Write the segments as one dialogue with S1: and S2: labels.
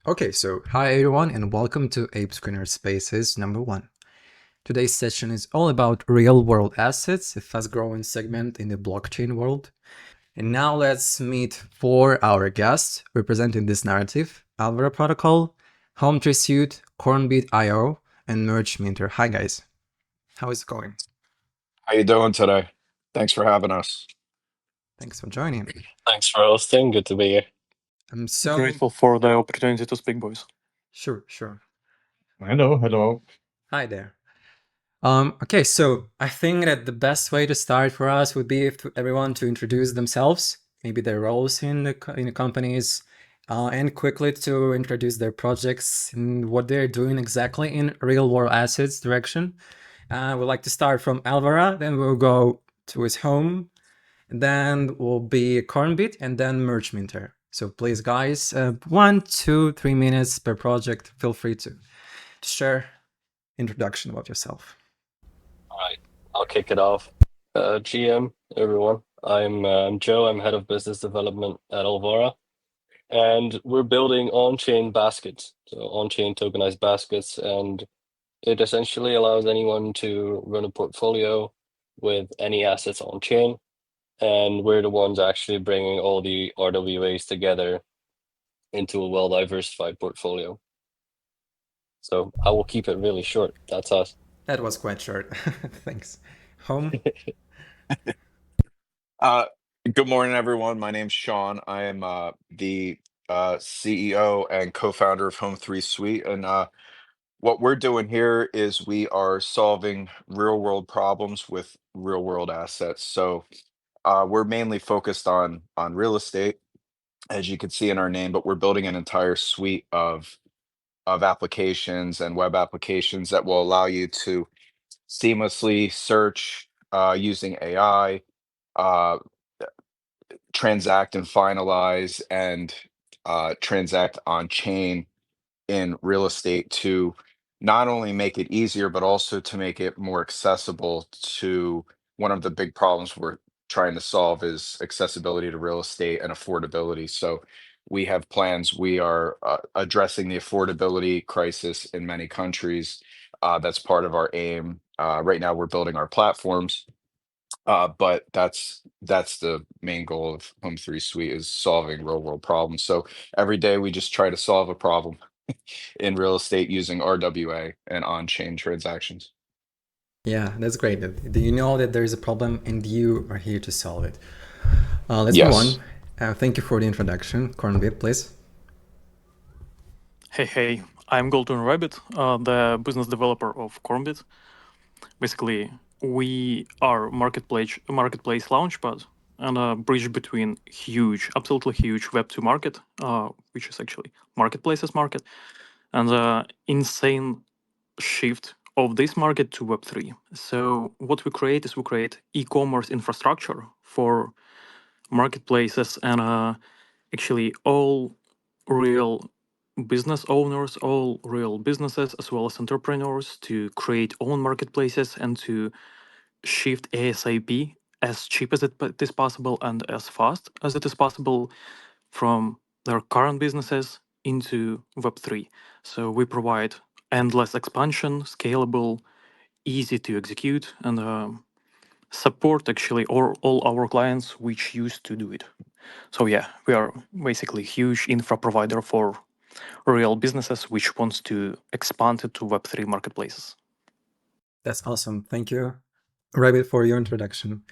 S1: Okay, so hi everyone and welcome to apescreener Spaces number 1. Today's session is all about real-world assets, a fast-growing segment in the blockchain world. And now let's meet 4 our guests representing this narrative: Alvara Protocol, Home3 Suite, Cornbit IO, and Merge Minter. Hi guys, how is it going?
S2: How you doing today? Thanks for having us.
S1: Thanks for joining.
S3: Thanks for hosting. Good to be here.
S1: I'm so
S4: Grateful for the opportunity to speak, boys.
S1: Sure.
S5: Hello.
S1: Hi there. Okay, so I think that the best way to start for us would be for everyone to introduce themselves, maybe their roles in the companies, and quickly to introduce their projects and what they're doing exactly in real world assets direction. We'd like to start from Alvara, then we'll go to his home, and then will be Cornbit, and then Merge Minter. So please, guys, 1, 2, 3 minutes per project. Feel free to share introduction about yourself.
S3: All right, I'll kick it off. GM, everyone. I'm Joe. I'm head of business development at Alvara, and we're building on-chain baskets, so on-chain tokenized baskets, and it essentially allows anyone to run a portfolio with any assets on-chain, and we're the ones actually bringing all the RWAs together into a well-diversified portfolio. So I will keep it really short. That's us.
S1: That was quite short. Thanks. Home?
S2: Good morning, everyone. My name's Sean. I am the CEO and co-founder of Home3 Suite. And what we're doing here is we are solving real-world problems with real-world assets. So we're mainly focused on real estate, as you can see in our name, but we're building an entire suite of applications and web applications that will allow you to seamlessly search using AI, uh, transact and finalize, and transact on chain in real estate to not only make it easier, but also to make it more accessible to one of the big problems we're trying to solve is accessibility to real estate and affordability. So we have plans. We are addressing the affordability crisis in many countries. That's part of our aim. Right now, we're building our platforms, but that's the main goal of Home3 Suite is solving real world problems. So every day we just try to solve a problem in real estate using RWA and on-chain transactions.
S1: Yeah, that's great. Do you know that there is a problem and you are here to solve it? Let's
S2: Yes.
S1: move on. Thank you for the introduction. Cornbit, please.
S4: Hey, I'm Golden Rabbit, the business developer of Cornbit. Basically, we are marketplace launchpad and a bridge between absolutely huge Web2 market, which is actually marketplaces market, and the insane shift of this market to Web3. So what we create is e-commerce infrastructure for marketplaces and actually all real business owners, all real businesses, as well as entrepreneurs to create own marketplaces and to shift ASAP as cheap as it is possible and as fast as it is possible from their current businesses into Web3. So we provide endless expansion, scalable, easy to execute, and support actually all our clients which used to do it. So yeah, we are basically huge infra provider for real businesses which wants to expand it to Web3 marketplaces.
S1: That's awesome. Thank you, Rabbit, for your introduction.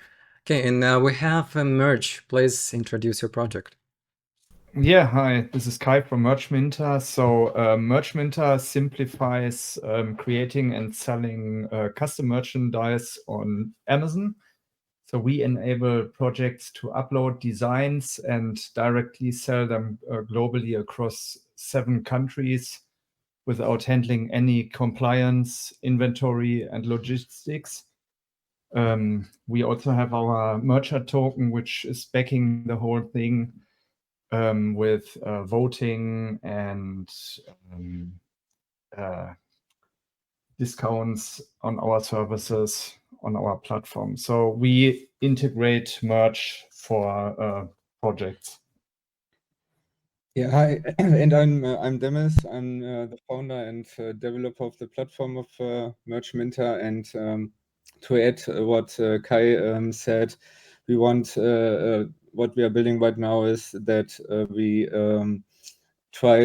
S1: Okay, and now we have Merge. Please introduce your project.
S5: Yeah, hi, this is Kai from Merge Minter. So Merge Minter simplifies creating and selling custom merchandise on Amazon. So we enable projects to upload designs and directly sell them globally across 7 countries without handling any compliance, inventory, and logistics. We also have our merchant token, which is backing the whole thing with voting and discounts on our services on our platform. So we integrate Merge for projects.
S6: Yeah, hi, and I'm Demis. I'm the founder and developer of the platform of Merch Minter. And to add what Kai said, we want what we are building right now is that we try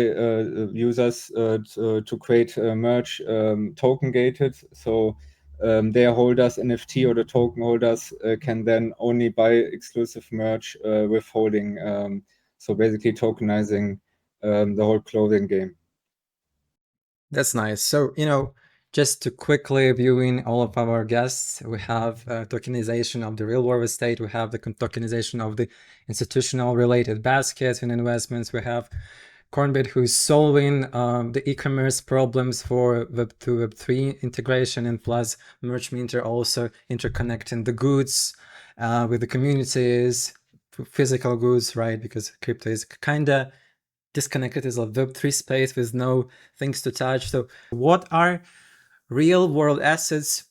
S6: users to create merch token gated. So their holders, NFT or the token holders, can then only buy exclusive merch with holding. So basically tokenizing the whole clothing game.
S1: That's nice. So, just to quickly viewing all of our guests, we have tokenization of the real world estate. We have the tokenization of the institutional related baskets and investments. We have Cornbit, who's solving the e-commerce problems for Web2, Web3 integration, and plus Merch Minter also interconnecting the goods with the communities, physical goods, right? Because crypto is kind of disconnected as a Web3 space with no things to touch. So what are real world assets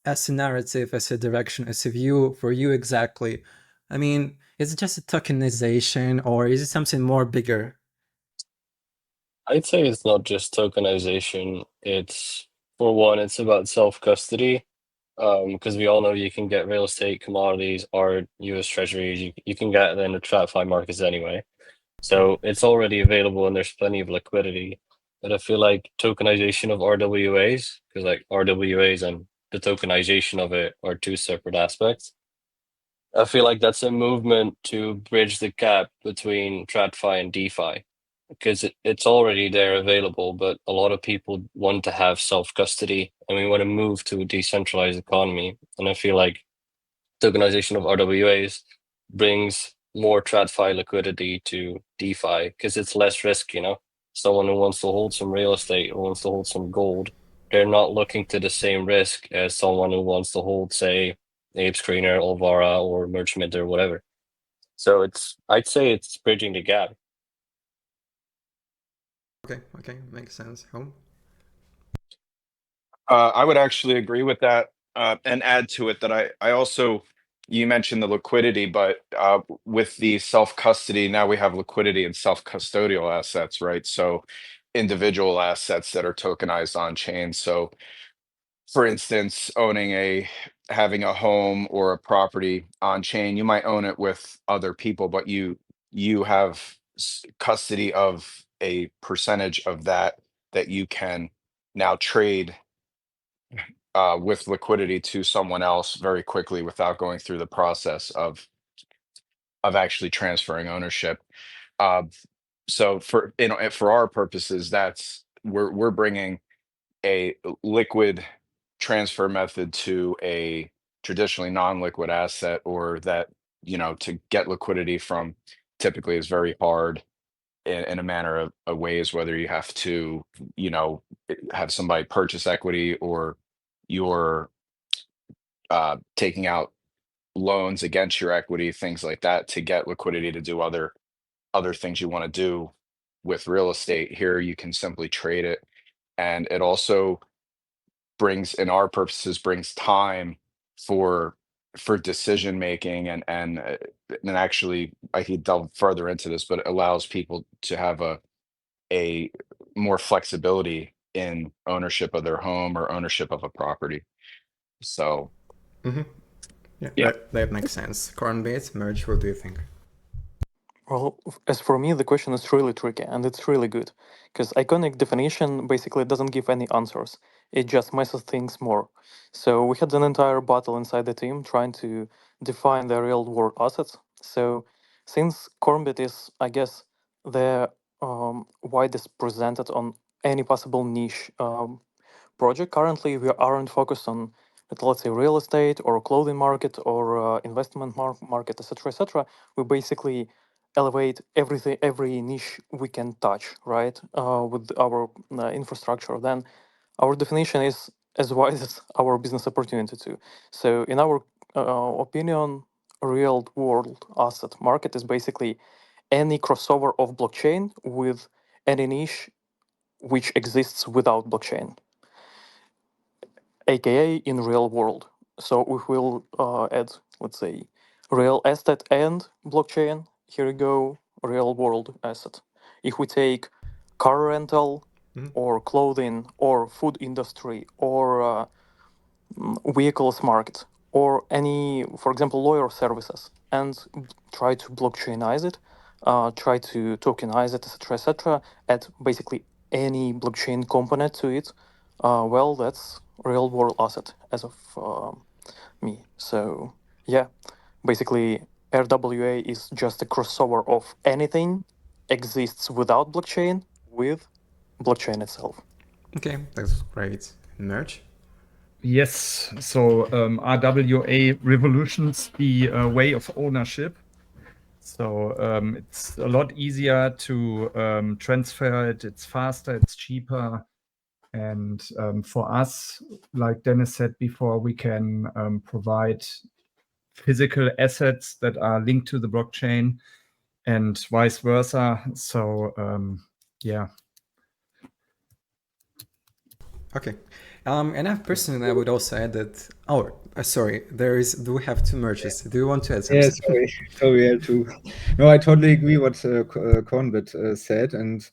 S1: as a narrative, as a direction, as a view for you exactly? I mean, is it just a tokenization or is it something more bigger?
S3: I'd say it's not just tokenization. It's, for one, it's about self-custody. Because we all know you can get real estate, commodities, art, US treasuries, you can get it in the TradFi markets anyway. So it's already available and there's plenty of liquidity. But I feel like tokenization of RWAs, because like RWAs and the tokenization of it are two separate aspects. I feel like that's a movement to bridge the gap between TradFi and DeFi, because it's already there available, but a lot of people want to have self-custody and we want to move to a decentralized economy. And I feel like tokenization of RWAs brings more TradFi liquidity to DeFi because it's less risk, Someone who wants to hold some real estate or wants to hold some gold, they're not looking to the same risk as someone who wants to hold, say, apescreener, Alvara, or Merchant or whatever. So I'd say it's bridging the gap.
S1: Okay, makes sense. Home?
S2: I would actually agree with that and add to it that I also, you mentioned the liquidity, but with the self custody, now we have liquidity and self custodial assets, right? So individual assets that are tokenized on chain. So for instance, having a home or a property on chain, you might own it with other people, but you have custody of a percentage of that you can now trade with liquidity to someone else very quickly without going through the process of actually transferring ownership. Uh, so for our purposes, we're bringing a liquid transfer method to a traditionally non-liquid asset, or that to get liquidity from typically is very hard in a manner of ways, whether you have to have somebody purchase equity or you're taking out loans against your equity, things like that, to get liquidity to do other things you want to do with real estate. Here you can simply trade it, and it also brings, in our purposes, brings time for decision making, and actually I could delve further into this, but it allows people to have a more flexibility in ownership of their home or ownership of a property. So
S1: Yeah,
S3: Yeah.
S1: that makes sense. Cornbit, Merge, what do you think?
S4: Well, as for me, the question is really tricky and it's really good because iconic definition basically doesn't give any answers. It just messes things more. So we had an entire battle inside the team trying to define the real world assets. So since Cornbit is, I guess, the widest presented on any possible niche project, currently we aren't focused on, let's say, real estate or clothing market or investment market, etc., etc. We basically elevate everything, every niche we can touch, right, with our infrastructure. Then our definition is as wide as our business opportunity too. So in our opinion, real world asset market is basically any crossover of blockchain with any niche which exists without blockchain, aka in real world. So we will add, let's say, real estate and blockchain. Here we go, real world asset. If we take car rental
S1: Mhm.
S4: or clothing or food industry or vehicles market or any, for example, lawyer services, and try to blockchainize it, try to tokenize it, etc., add basically any blockchain component to it, well, that's real world asset as of me. So yeah, basically RWA is just a crossover of anything exists without blockchain with blockchain itself.
S1: Okay, that's great. Merge?
S5: Yes, so RWA revolutions the way of ownership. So it's a lot easier to transfer it. It's faster, it's cheaper. And for us, like Dennis said before, we can provide physical assets that are linked to the blockchain and vice versa. So yeah.
S1: Okay. And I personally, I would also add that. Oh, sorry. Do we have two merges? Do you want to add something?
S6: Yeah, sorry, I have to. No, I totally agree what Cornbit said, and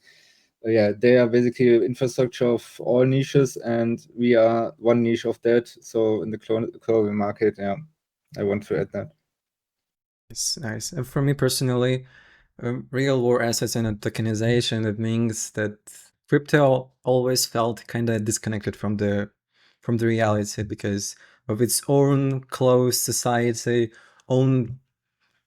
S6: yeah, they are basically infrastructure of all niches, and we are one niche of that. So in the clothing market, yeah, I want to add that.
S1: It's nice. And for me personally, real world assets and tokenization, it means that crypto always felt kind of disconnected from the reality because of its own closed society, own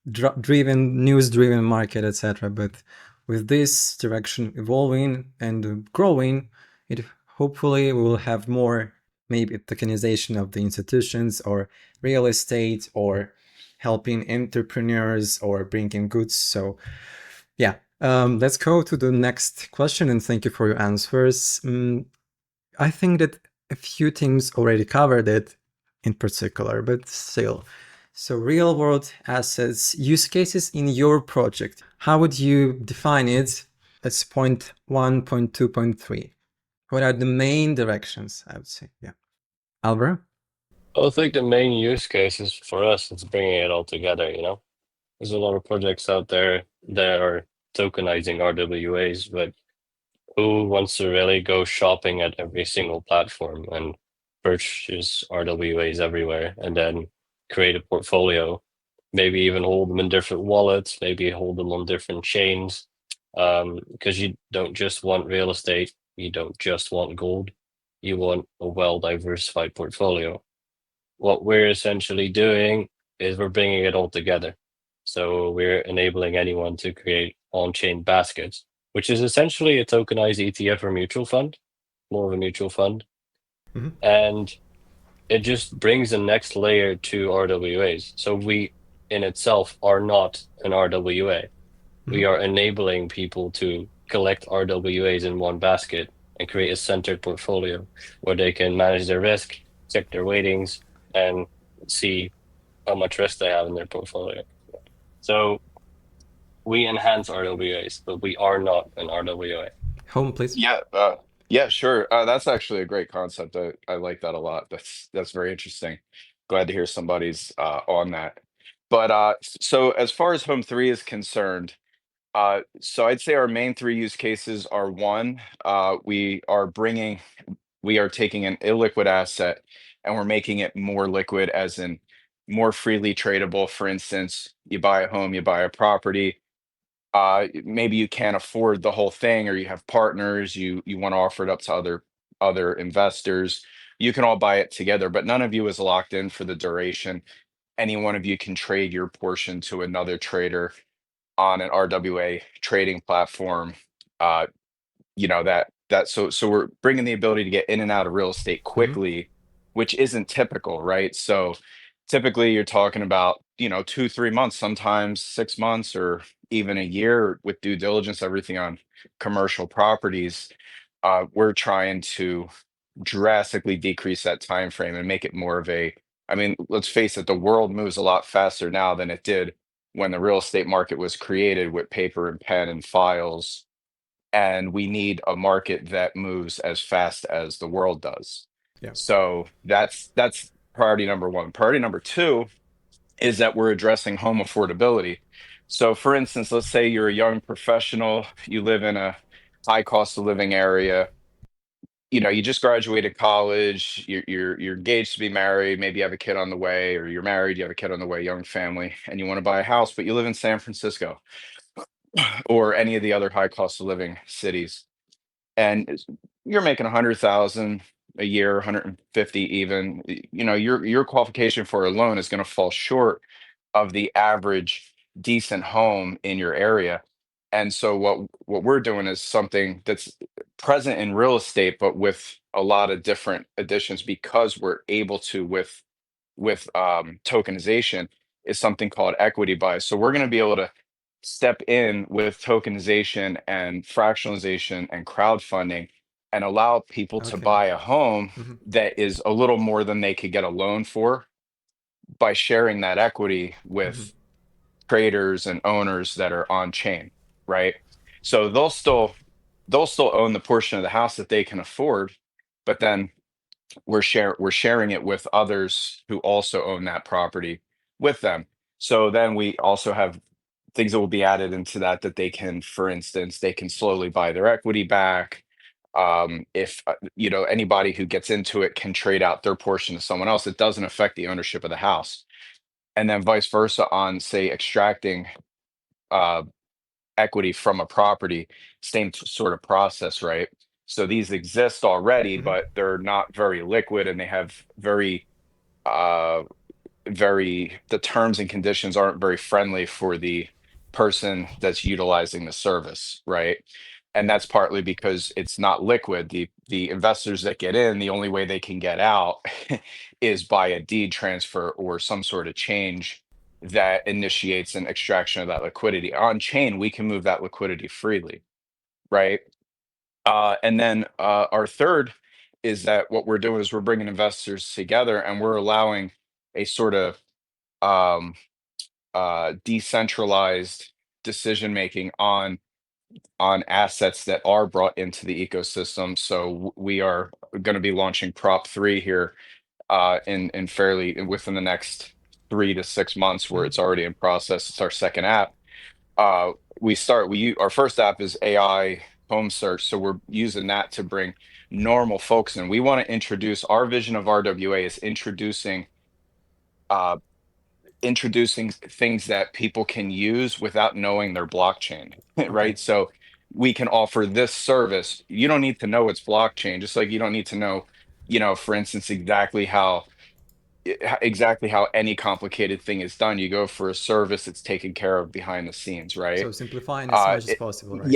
S1: driven, news-driven market, etc. But with this direction evolving and growing, it hopefully will have more maybe tokenization of the institutions or real estate or helping entrepreneurs or bringing goods. So yeah, let's go to the next question and thank you for your answers. I think that a few things already covered it in particular, but still. So real world assets, use cases in your project. How would you define it as point 1, point 2, point 3? What are the main directions, I would say? Yeah. Alvara?
S3: I think the main use cases for us is bringing it all together, you know? There's a lot of projects out there that are tokenizing RWAs, but who wants to really go shopping at every single platform and purchase RWAs everywhere and then create a portfolio? Maybe even hold them in different wallets, maybe hold them on different chains. Because you don't just want real estate, you don't just want gold, you want a well diversified portfolio. What we're essentially doing is we're bringing it all together. So we're enabling anyone to create on-chain baskets, which is essentially a tokenized ETF or mutual fund, more of a mutual fund.
S1: Mhm.
S3: And it just brings the next layer to RWAs. So we in itself are not an RWA. We are enabling people to collect RWAs in one basket and create a centered portfolio where they can manage their risk, check their weightings, and see how much risk they have in their portfolio. So we enhance RWAs, but we are not an RWA.
S1: Home, please.
S2: Yeah, sure. That's actually a great concept. I like that a lot. That's very interesting. Glad to hear somebody's on that. But so as far as Home3 is concerned, so I'd say our main three use cases are one, we are taking an illiquid asset and we're making it more liquid, as in more freely tradable. For instance, you buy a home, you buy a property, maybe you can't afford the whole thing, or you have partners, you want to offer it up to other investors. You can all buy it together, but none of you is locked in for the duration. Any one of you can trade your portion to another trader on an RWA trading platform. Uh, so we're bringing the ability to get in and out of real estate quickly, which isn't typical, right? So typically you're talking about 2-3 months, sometimes 6 months, or even a year with due diligence, everything on commercial properties. We're trying to drastically decrease that time frame and make it more of a, I mean, let's face it, the world moves a lot faster now than it did when the real estate market was created with paper and pen and files, and we need a market that moves as fast as the world does.
S1: Yeah.
S2: So that's priority number one. Priority number two is that we're addressing home affordability. So for instance, let's say you're a young professional, you live in a high cost of living area. You just graduated college, you're engaged to be married, maybe you have a kid on the way, or you're married, you have a kid on the way, young family, and you want to buy a house, but you live in San Francisco or any of the other high cost of living cities, and you're making 100,000 a year, 150 even. Your qualification for a loan is going to fall short of the average decent home in your area. And so what we're doing is something that's present in real estate, but with a lot of different additions, because we're able to with tokenization, is something called equity buys. So we're going to be able to step in with tokenization and fractionalization and crowdfunding and allow people to
S1: Okay.
S2: buy a home
S1: Hmm.
S2: that is a little more than they could get a loan for, by sharing that equity
S1: Hmm.
S2: with traders and owners that are on chain, right? So they'll still own the portion of the house that they can afford, but then we're sharing it with others who also own that property with them. So then we also have things that will be added into that they can, for instance, they can slowly buy their equity back. If anybody who gets into it can trade out their portion to someone else, it doesn't affect the ownership of the house. And then vice versa on, say, extracting uh, equity from a property, same sort of process, right? So these exist already,
S1: Hmm.
S2: but they're not very liquid, and they have uh, the terms and conditions aren't very friendly for the person that's utilizing the service, right? And that's partly because it's not liquid. The investors that get in, the only way they can get out is by a deed transfer or some sort of change that initiates an extraction of that liquidity. On chain, we can move that liquidity freely, right? And then our third is that what we're doing is we're bringing investors together, and we're allowing a sort of um, decentralized decision making on assets that are brought into the ecosystem. So we are going to be launching Prop 3 here in fairly within the next 3 to 6 months, where
S1: Hmm.
S2: it's already in process. It's our second app. Uh, our first app is AI home search, so we're using that to bring normal folks in. We want to introduce, our vision of RWA is uh, introducing things that people can use without knowing their blockchain,
S1: Okay.
S2: right? So we can offer this service. You don't need to know it's blockchain, just like you don't need to know, for instance, exactly how any complicated thing is done. You go for a service that's taken care of behind the scenes, right?
S1: So simplifying as much as possible, right?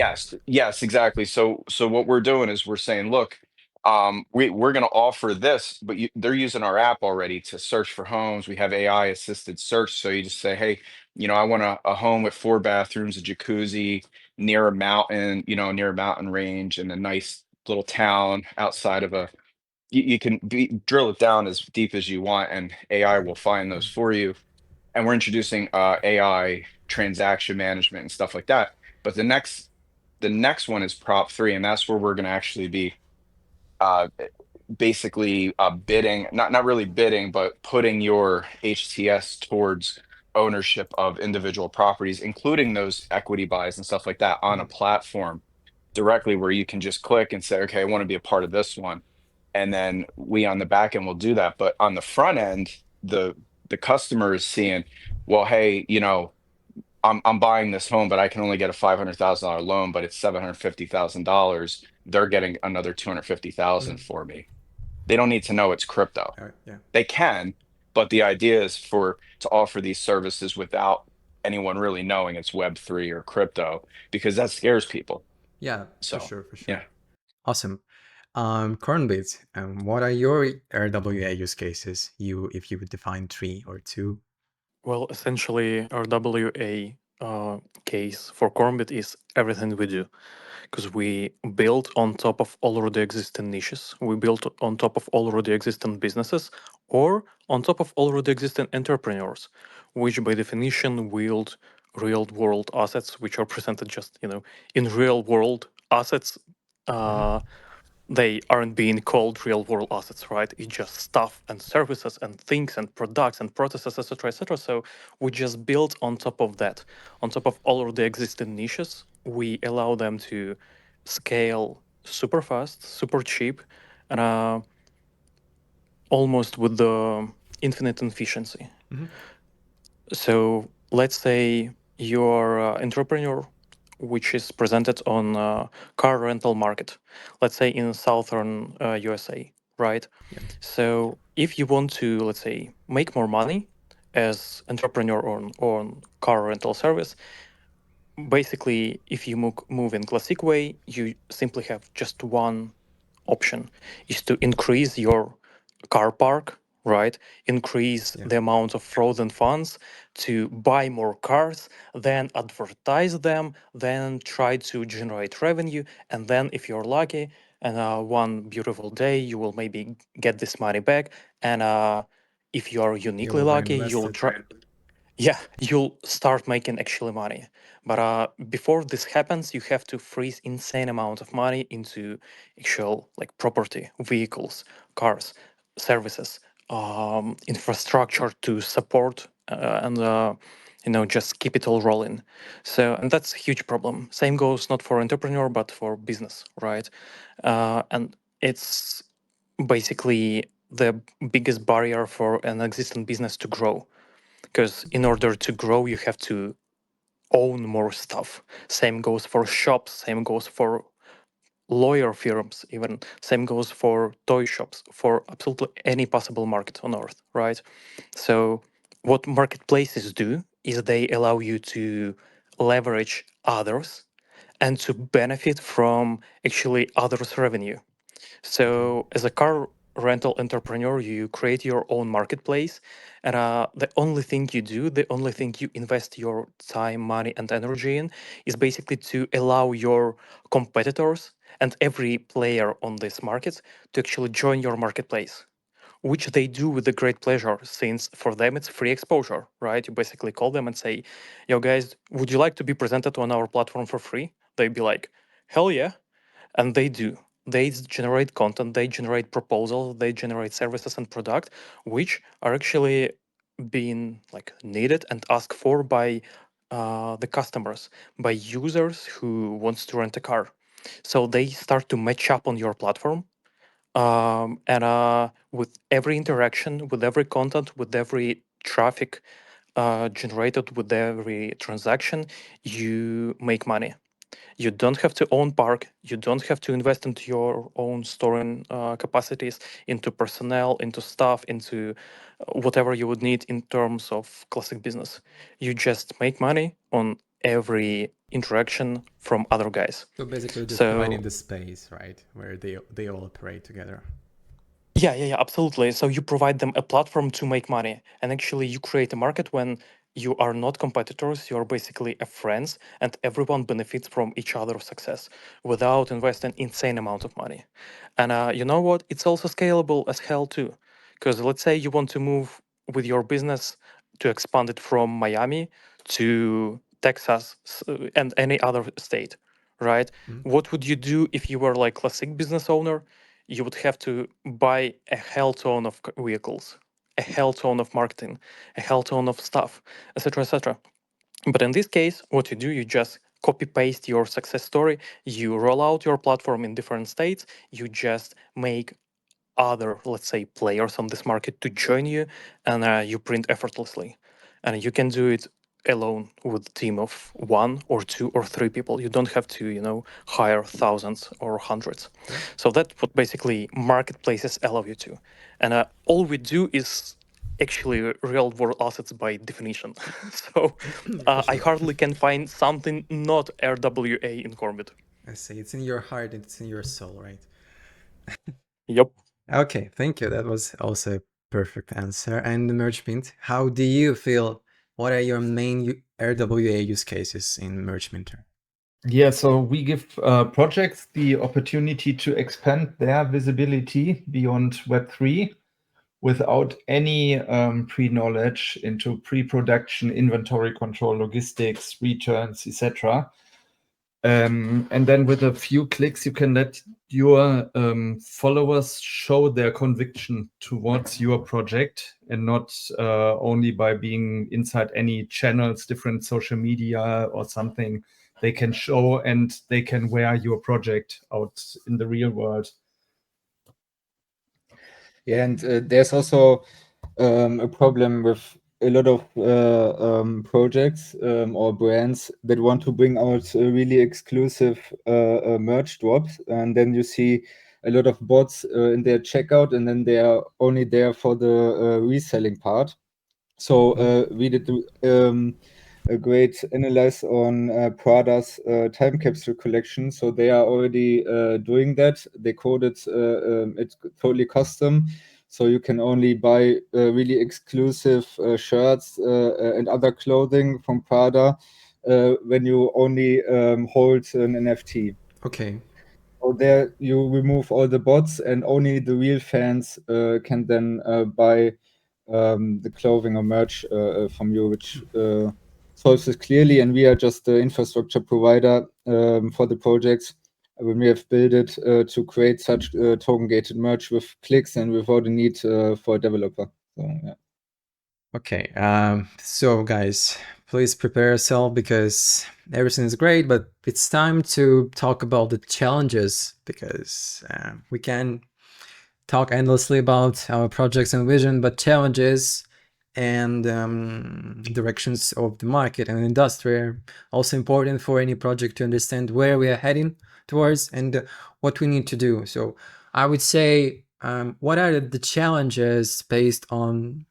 S2: Yes, exactly. So what we're doing is we're saying, look, we're going to offer this, but they're using our app already to search for homes. We have AI assisted search, so you just say, hey, I want a home with 4 bathrooms, a jacuzzi, near a mountain range, and a nice little town outside of a. You can drill it down as deep as you want, and AI will find those for you. And we're introducing AI transaction management and stuff like that. But the next one is Prop 3, and that's where we're going to actually be uh, basically bidding, not really bidding, but putting your HTS towards ownership of individual properties, including those equity buys and stuff like that, on a
S1: Hmm.
S2: platform directly, where you can just click and say, okay, I want to be a part of this one. And then we on the back end will do that. But on the front end, the customer is seeing, well, hey, I'm buying this home, but I can only get a $500,000 loan, but it's $750,000. They're getting another 250,000
S1: Hmm.
S2: for me. They don't need to know it's crypto.
S1: All right. Yeah.
S2: They can, but the idea is to offer these services without anyone really knowing it's Web3 or crypto, because that scares people.
S1: Yeah, for
S2: So,
S1: sure, for sure.
S2: yeah.
S1: Awesome. Cornbit, what are your RWA use cases? If you would define 3 or 2.
S4: Well, essentially, our WA case for Cornbit is everything we do, because we build on top of already existing niches. We build on top of already existing businesses, or on top of already existing entrepreneurs, which by definition wield real world assets, which are presented just in real world assets.
S1: Hmm.
S4: Uh, they aren't being called real world assets, right? It's just stuff and services and things and products and processes, etc., etc. So we just build on top of that, on top of all of the existing niches. We allow them to scale super fast, super cheap, and almost with the infinite efficiency.
S1: Mm-hmm.
S4: So let's say you're an entrepreneur which is presented on car rental market, let's say in southern USA, right?
S1: Yeah.
S4: So if you want to, let's say, make more money as entrepreneur on car rental service, basically, if you move in classic way, you simply have just one option, is to increase your car park, right? Increase
S1: Yeah.
S4: the amount of frozen funds to buy more cars, then advertise them, then try to generate revenue, and then if you're lucky, and one beautiful day you will maybe get this money back, and if you are
S1: You
S4: uniquely
S1: will
S4: lucky,
S1: reinvest
S4: you'll
S1: it.
S4: try. Yeah, you'll start making actually money. But before this happens, you have to freeze insane amount of money into actual like property, vehicles, cars, services, infrastructure to support and just keep it all rolling. So and that's a huge problem. Same goes not for entrepreneur but for business, right? And it's basically the biggest barrier for an existing business to grow, because in order to grow you have to own more stuff. Same goes for shops, same goes for lawyer firms, even same goes for toy shops, for absolutely any possible market on earth, right? So what marketplaces do is they allow you to leverage others and to benefit from actually others revenue. So, as a car rental entrepreneur, you create your own marketplace, and the only thing you do, the only thing you invest your time, money, and energy in is basically to allow your competitors and every player on this market to actually join your marketplace, which they do with a great pleasure, since for them it's free exposure, right? You basically call them and say, yo, guys, would you like to be presented on our platform for free? They'd be like, hell yeah. And they do. They generate content, they generate proposals, they generate services and product, which are actually being like needed and asked for by the customers, by users who wants to rent a car. So they start to match up on your platform, and with every interaction, with every content, with every traffic generated, with every transaction, you make money. You don't have to own park. You don't have to invest into your own storing capacities, into personnel, into staff, into whatever you would need in terms of classic business. You just make money on every interaction from other guys.
S1: So basically just providing
S4: So
S1: the space, right, where they all operate together.
S4: yeah, absolutely. So you provide them a platform to make money, and actually you create a market when you are not competitors, you are basically a friends, and everyone benefits from each other's success without investing insane amount of money. And you know what? It's also scalable as hell too, because let's say you want to move with your business to expand it from Miami to Texas and any other state, right?
S1: Mm.
S4: What would you do if you were like classic business owner? You would have to buy a hell ton of vehicles, a hell ton of marketing, a hell ton of stuff, etc., etc. But in this case, what you do, you just copy paste your success story, you roll out your platform in different states, you just make other, let's say, players on this market to join you, and you print effortlessly. And you can do it alone with a team of one or two or three people. You don't have to, hire thousands or hundreds.
S1: Sure.
S4: So that's what basically marketplaces allow you to. And all we do is actually real world assets by definition. So I
S1: Sure.
S4: hardly can find something not RWA in Cornbit.
S1: I see. It's in your heart. It's in your soul, right?
S4: Yep.
S1: Okay, thank you. That was also a perfect answer. And Merchmint, how do you feel? What are your main RWA use cases in Merchminter?
S5: Yeah, so we give projects the opportunity to expand their visibility beyond Web3 without any pre-knowledge into pre-production, inventory control, logistics, returns, etc. And then with a few clicks, you can let your followers show their conviction towards your project, and not only by being inside any channels, different social media or something. They can show and they can wear your project out in the real world.
S6: Yeah, and there's also a problem with a lot of projects or brands that want to bring out really exclusive merch drops, and then you see a lot of bots in their checkout, and then they are only there for the reselling part. So we did a great analysis on Prada's time capsule collection. So they are already doing that. They coded it totally custom. So you can only buy really exclusive shirts and other clothing from Prada when you only hold an NFT.
S1: Okay.
S6: So there you remove all the bots, and only the real fans can then buy the clothing or merch from you, which solves this clearly. And we are just the infrastructure provider for the projects. When we have built it to create such token gated merch with clicks and without the need for a developer. So, yeah.
S1: Okay, so guys, please prepare yourself because everything is great, but it's time to talk about the challenges, because we can talk endlessly about our projects and vision, but challenges and directions of the market and industry are also important for any project to understand where we are heading towards and what we need to do. So I would say, what are the challenges based on,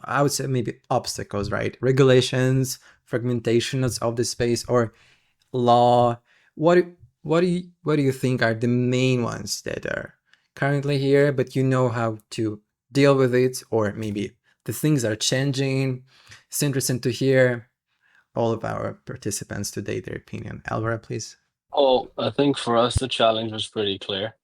S1: I would say maybe obstacles, right? Regulations, fragmentations of the space, or law. What do you think are the main ones that are currently here, but you know how to deal with it, or maybe the things are changing? It's interesting to hear all of our participants today, their opinion. Alvara, please.
S3: Well, I think for us the challenge was pretty clear,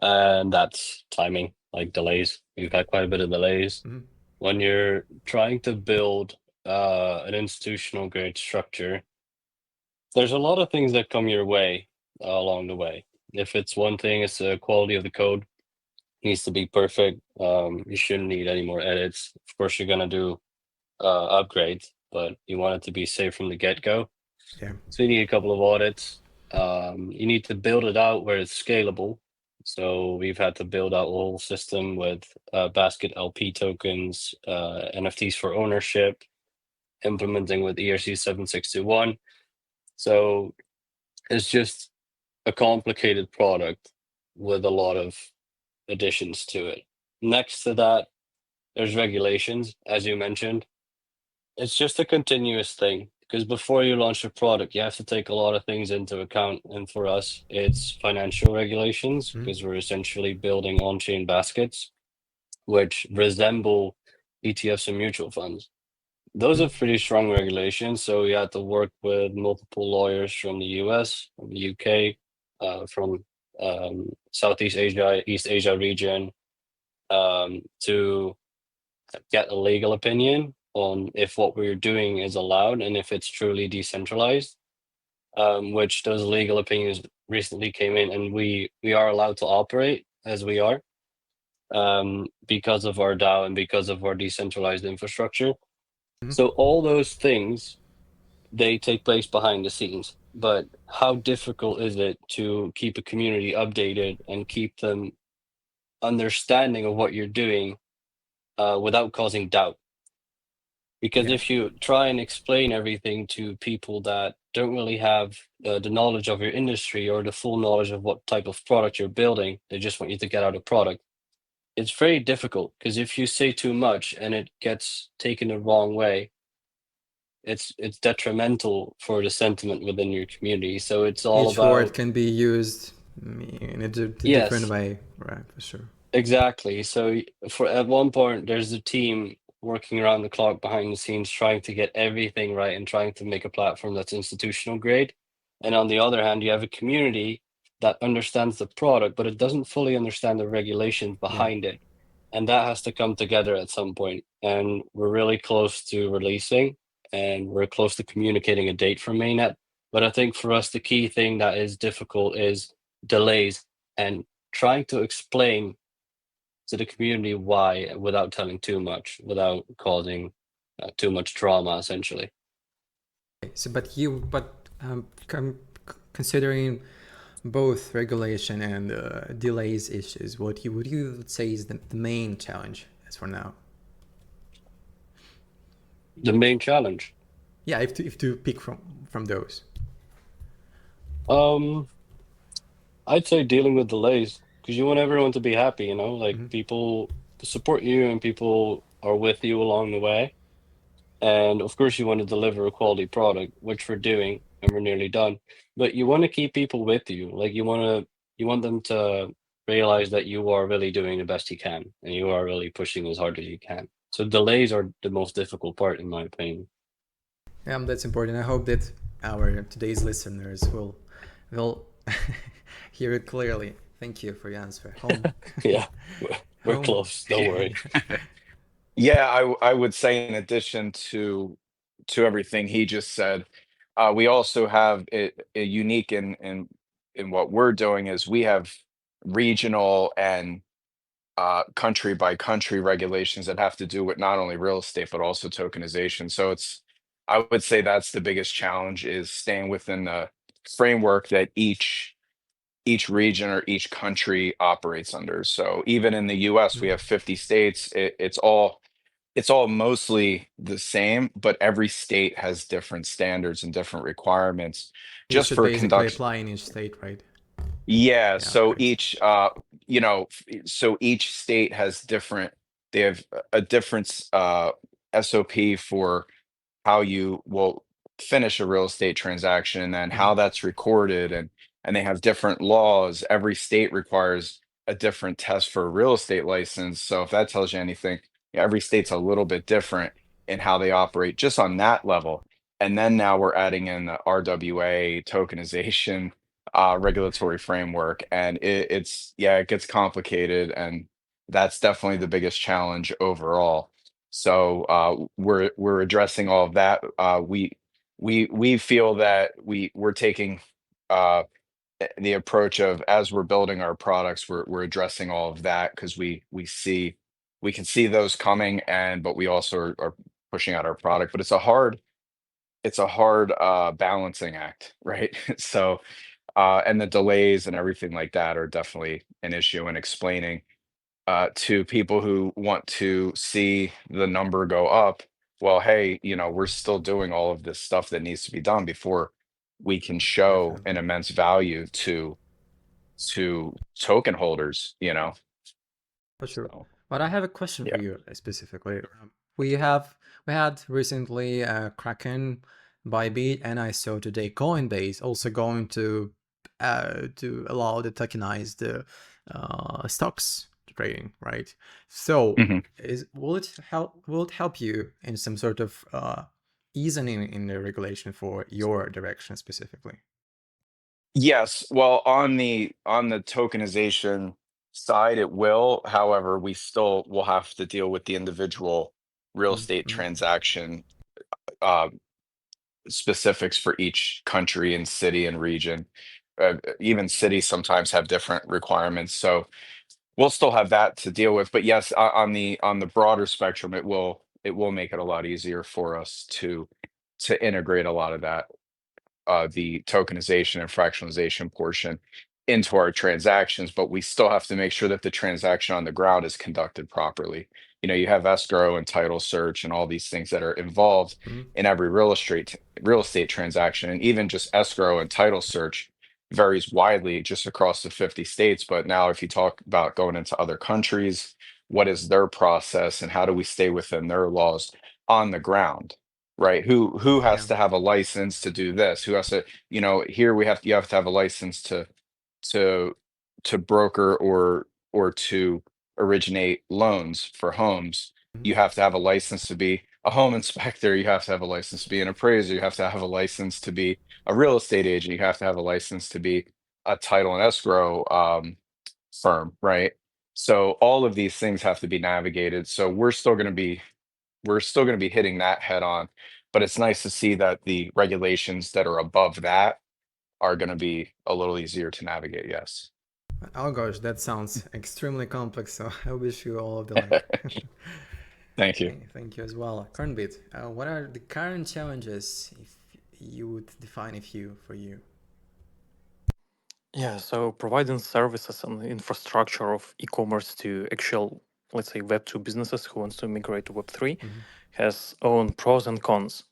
S3: and that's timing, like delays. We've had quite a bit of delays.
S1: Mhm.
S3: When you're trying to build an institutional grade structure, there's a lot of things that come your way along the way. If it's one thing, it's the quality of the code needs to be perfect. You shouldn't need any more edits. Of course, you're gonna do upgrades, but you want it to be safe from the get-go.
S1: Yeah.
S3: So you need a couple of audits. You need to build it out where it's scalable. So we've had to build out a whole system with basket LP tokens, NFTs for ownership, implementing with ERC 7621. So it's just a complicated product with a lot of additions to it. Next to that, there's regulations, as you mentioned. It's just a continuous thing, because before you launch a product, you have to take a lot of things into account. And for us, it's financial regulations, because we're essentially building on-chain baskets, which resemble ETFs and mutual funds. Those are pretty strong regulations. So we had to work with multiple lawyers from the US, from the UK, from Southeast Asia, East Asia region, to get a legal opinion on if what we're doing is allowed and if it's truly decentralized, which those legal opinions recently came in, and we are allowed to operate as we are because of our DAO and because of our decentralized infrastructure. So all those things, they take place behind the scenes. But how difficult is it to keep a community updated and keep them understanding of what you're doing without causing doubt? Because
S1: Yeah.
S3: if you try and explain everything to people that don't really have the knowledge of your industry or the full knowledge of what type of product you're building, they just want you to get out a product. It's very difficult, because if you say too much and it gets taken the wrong way, it's detrimental for the sentiment within your community. So it's all
S1: Each word
S3: about,
S1: can be used in a different
S3: yes,
S1: way, right? For sure.
S3: exactly. So for at one point, there's a team working around the clock behind the scenes trying to get everything right and trying to make a platform that's institutional grade. And on the other hand, you have a community that understands the product, but it doesn't fully understand the regulations behind it. And that has to come together at some point. And we're really close to releasing, and we're close to communicating a date for mainnet. But I think for us, the key thing that is difficult is delays, and trying to explain to the community why without telling too much, without causing too much drama, essentially.
S1: So, considering both regulation and delays issues, what would you say is the main challenge as for now?
S3: The main challenge?
S1: Yeah, if to pick from those.
S3: I'd say dealing with delays, because you want everyone to be happy, you know, like people support you and people are with you along the way. And of course, you want to deliver a quality product, which we're doing, and we're nearly done. But you want to keep people with you. Like you want them to realize that you are really doing the best you can, and you are really pushing as hard as you can. So delays are the most difficult part, in my opinion.
S1: Yeah, that's important. I hope that our today's listeners will hear it clearly. Thank you for your answer.
S3: Yeah, we're
S1: Home.
S3: close. Don't worry.
S2: Yeah, I would say in addition to everything he just said, we also have a unique in what we're doing is we have regional and country by country regulations that have to do with not only real estate but also tokenization. So I would say that's the biggest challenge is staying within the framework that each region or each country operates under. So even in the US, we have 50 states. It's all mostly the same, but every state has different standards and different requirements
S1: You
S2: just
S1: should
S2: for
S1: basically
S2: conduct.
S1: apply in each state, right?
S2: Yeah,
S1: Yeah,
S2: so
S1: right.
S2: each so each state has different, they have a different SOP for how you will finish a real estate transaction and then how that's recorded and they have different laws. Every state requires a different test for a real estate license. So if that tells you anything, yeah, every state's a little bit different in how they operate just on that level. And then now we're adding in the RWA tokenization regulatory framework and it gets complicated and that's definitely the biggest challenge overall. So we're addressing all of that. We feel that we're taking the approach of as we're building our products, we're addressing all of that because we can see those coming and but we also are pushing out our product. But it's a hard balancing act, right? So and the delays and everything like that are definitely an issue in explaining to people who want to see the number go up. Well, hey, you know, we're still doing all of this stuff that needs to be done before we can show
S1: Definitely.
S2: an immense value to token holders, you know.
S1: For sure.
S2: So,
S1: But I have a question for
S2: yeah.
S1: you specifically. We had recently Kraken, Bybit, and I saw today Coinbase also going to allow the tokenized stocks trading, right? So
S2: Mhm.
S1: will it help you in some sort of easing in the regulation for your direction specifically?
S2: Yes, well, on the tokenization side, it will. However, we still will have to deal with the individual real estate
S1: Mm-hmm.
S2: transaction uh, specifics for each country and city and region. Even cities sometimes have different requirements, so we'll still have that to deal with. But yes, on the broader spectrum, it will make it a lot easier for us to integrate a lot of that the tokenization and fractionalization portion into our transactions, but we still have to make sure that the transaction on the ground is conducted properly. You know, you have escrow and title search and all these things that are involved in every real estate transaction, and even just escrow and title search varies widely just across the 50 states. But now, if you talk about going into other countries, what is their process and how do we stay within their laws on the ground? Right, who has
S1: Yeah.
S2: to have a license to do this? Who has to, you know, here you have to have a license to broker or to originate loans for homes.
S1: Mhm.
S2: You have to have a license to be a home inspector, you have to have a license to be an appraiser, you have to have a license to be a real estate agent, you have to have a license to be a title and escrow firm, right? So all of these things have to be navigated. So we're still going to be hitting that head on, but it's nice to see that the regulations that are above that are going to be a little easier to navigate. Yes.
S1: Oh gosh, that sounds extremely complex. So I wish you all of the luck.
S2: Thank you.
S1: Thank you as well. Cornbit, what are the current challenges, if you would define a few for you?
S4: Yeah, so providing services and infrastructure of e-commerce to actual, let's say, Web2 businesses who wants to migrate to Web3 has own pros and cons,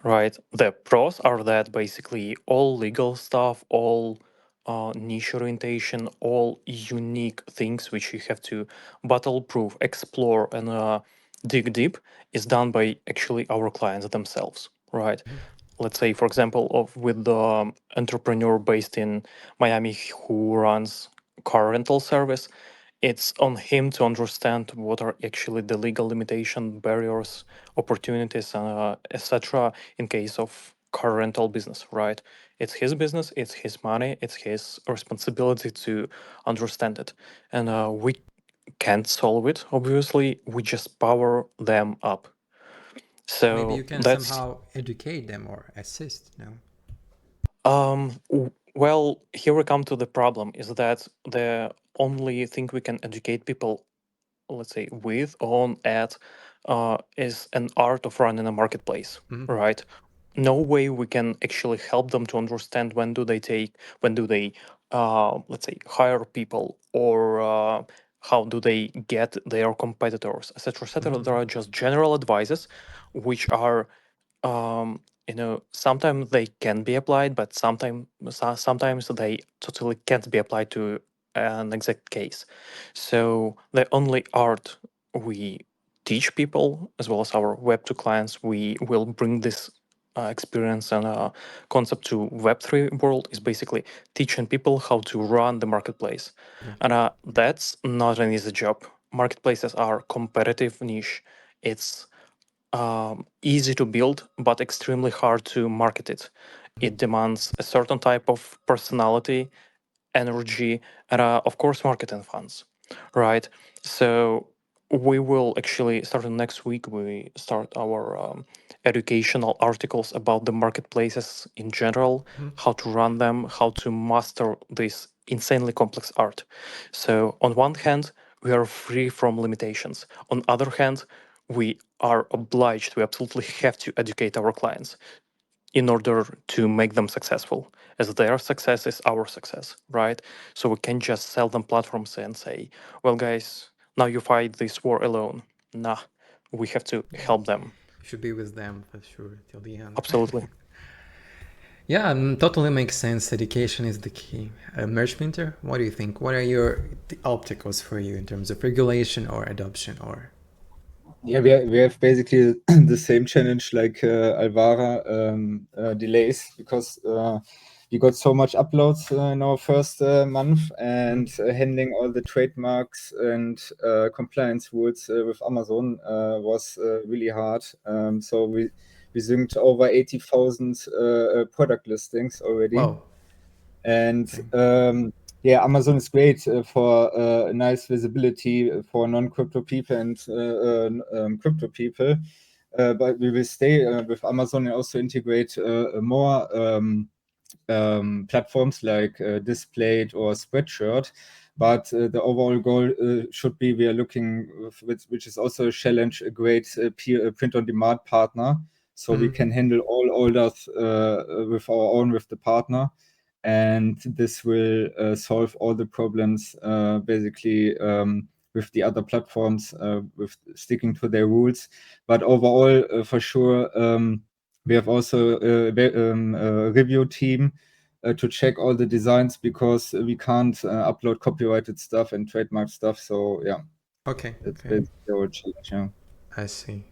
S4: right? The pros are that basically all legal stuff, all niche orientation, all unique things which you have to battle-proof, explore, and dig deep is done by actually our clients themselves, right? Let's say, for example, with the entrepreneur based in Miami who runs car rental service, it's on him to understand what are actually the legal limitation, barriers, opportunities, etc. in case of car rental business, right? It's his business, it's his money, it's his responsibility to understand it. And we can't solve it, obviously, we just power them up.
S1: Maybe
S4: So
S1: you can
S4: that's
S1: somehow educate them or assist, no?
S4: well, here we come to the problem is that the only thing we can educate people, let's say, with on at is an art of running a marketplace, right? No way we can actually help them to understand when do they, let's say, hire people or how do they get their competitors, etc., etc. There are just general advices which are sometimes they can be applied, but sometimes they totally can't be applied to an exact case. So the only art we teach people, as well as our Web2 clients, we will bring this experience and concept to Web3 world is basically teaching people how to run the marketplace.
S1: Yeah.
S4: And that's not an easy job. Marketplaces are competitive niche. It's easy to build, but extremely hard to market it. It demands a certain type of personality, energy, and of course, marketing funds, right? So we will actually starting next week. We start our educational articles about the marketplaces in general, how to run them, how to master this insanely complex art. So on one hand, we are free from limitations. On other hand, we are obliged, we absolutely have to educate our clients in order to make them successful, as their success is our success, right? So we can't just sell them platforms and say, well, guys, now you fight this war alone. Nah, we have to help them.
S1: You should be with them for sure till the end.
S4: Absolutely.
S1: Yeah, totally makes sense. Education is the key. Merge Minter, what do you think? What are the obstacles for you in terms of regulation or adoption or?
S6: Yeah, we have basically the same challenge like Alvara, delays, because we got so much uploads in our first month, and handling all the trademarks and compliance rules with Amazon was really hard. So we synced over 80,000 product listings already.
S1: Wow.
S6: And yeah, Amazon is great for nice visibility for non-crypto people and crypto people. But we will stay with Amazon and also integrate more platforms like Displayed or Spreadshirt. But the overall goal should be, we are looking, which is also a challenge, a great print-on-demand partner. So we can handle all orders with the partner. And this will solve all the problems basically with the other platforms, with sticking to their rules. But overall, for sure, we have also a review team to check all the designs, because we can't upload copyrighted stuff and trademark stuff. So yeah,
S1: Okay.
S6: that's
S1: Okay.
S6: basically our challenge. Yeah.
S1: I see.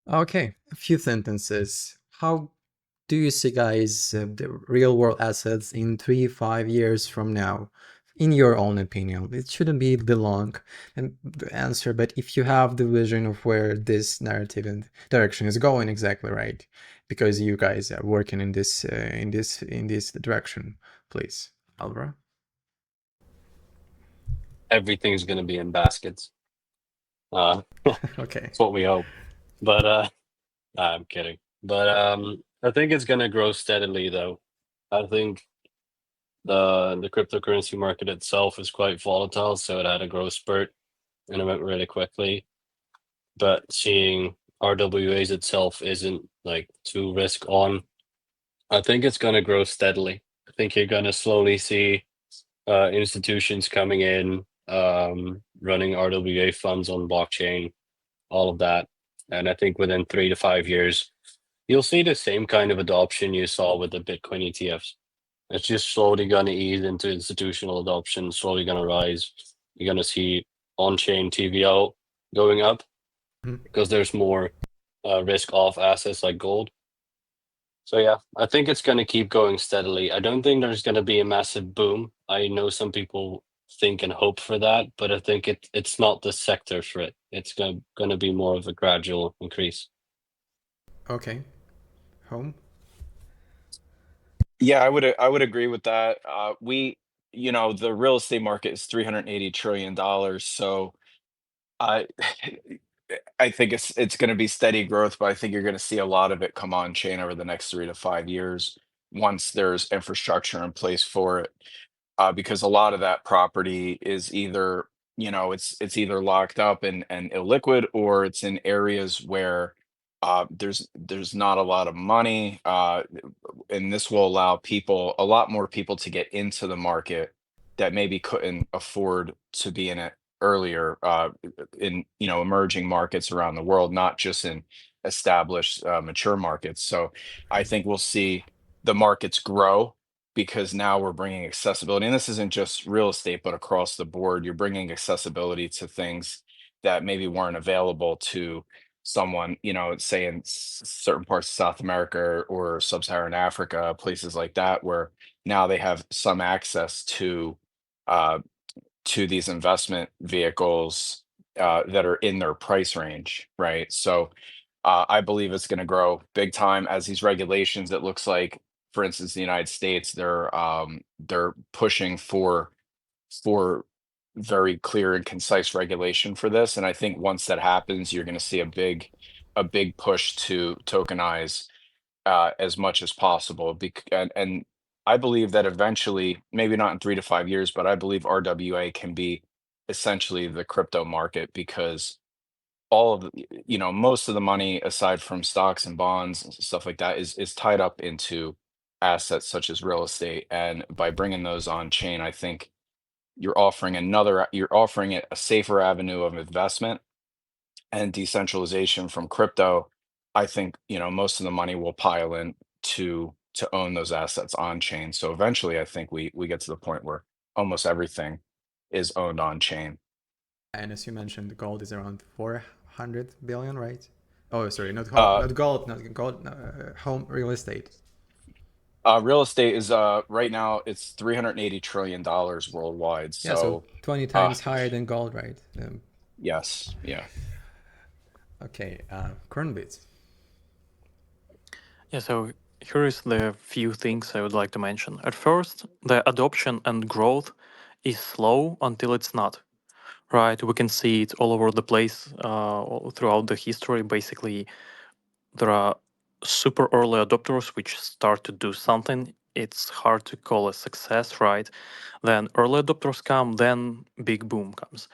S1: Okay, a few sentences. How do you see, guys, the real world assets in 3-5 years from now? In your own opinion, it shouldn't be the long answer, but if you have the vision of where this narrative and direction is going exactly, right? Because you guys are working in this direction, please, Alvara.
S3: Everything's going to be in baskets.
S1: Okay.
S3: That's what we hope. But I'm kidding. But I think it's going to grow steadily, though. I think the cryptocurrency market itself is quite volatile, so it had a growth spurt and it went really quickly. But seeing RWAs itself isn't like too risk on. I think it's going to grow steadily. I think you're going to slowly see institutions coming in, running RWA funds on blockchain, all of that. And I think within 3 to 5 years, you'll see the same kind of adoption you saw with the Bitcoin ETFs. It's just slowly going to ease into institutional adoption, slowly going to rise. You're going to see on-chain TVL going up
S1: Mhm.
S3: because there's more risk-off assets like gold. So yeah, I think it's going to keep going steadily. I don't think there's going to be a massive boom. I know some people think and hope for that, but I think it's not the sector for it. It's going to be more of a gradual increase.
S1: Okay. Home?
S2: Yeah, I would agree with that. The real estate market is $380 trillion. So I I think it's going to be steady growth, but I think you're going to see a lot of it come on chain over the next 3 to 5 years once there's infrastructure in place for it. Because a lot of that property is either, it's either locked up and illiquid, or it's in areas where there's not a lot of money, and this will allow a lot more people to get into the market that maybe couldn't afford to be in it earlier, in emerging markets around the world, not just in established mature markets. So I think we'll see the markets grow because now we're bringing accessibility, and this isn't just real estate, but across the board, you're bringing accessibility to things that maybe weren't available to someone, say in certain parts of South America or sub-Saharan Africa, places like that, where now they have some access uh, to these investment vehicles that are in their price range, right? So I believe it's going to grow big time as these regulations. It looks like, for instance, the United States, they're pushing for very clear and concise regulation for this, and I think once that happens, you're going to see a big push to tokenize as much as possible. And I believe that eventually, maybe not in 3 to 5 years, but I believe RWA can be essentially the crypto market because all of most of the money aside from stocks and bonds and stuff like that is tied up into assets such as real estate. And by bringing those on chain, I think you're offering it a safer avenue of investment and decentralization from crypto. I think most of the money will pile in to own those assets on chain. So eventually, I think we get to the point where almost everything is owned on chain.
S1: And as you mentioned, the gold is around 400 billion, right? Oh, sorry, not gold,
S2: Uh,
S1: home real estate.
S2: Real estate is right now it's $380 trillion worldwide.
S1: Yeah, so
S2: So
S1: 20
S2: uh,
S1: times higher than gold, right?
S2: yes, yeah.
S1: Okay, Cornbit.
S4: Yeah, so here is the few things I would like to mention. At first, the adoption and growth is slow until it's not. Right, we can see it all over the place throughout the history. Basically, there are super early adopters which start to do something. It's hard to call a success, right? Then early adopters come, then big boom comes.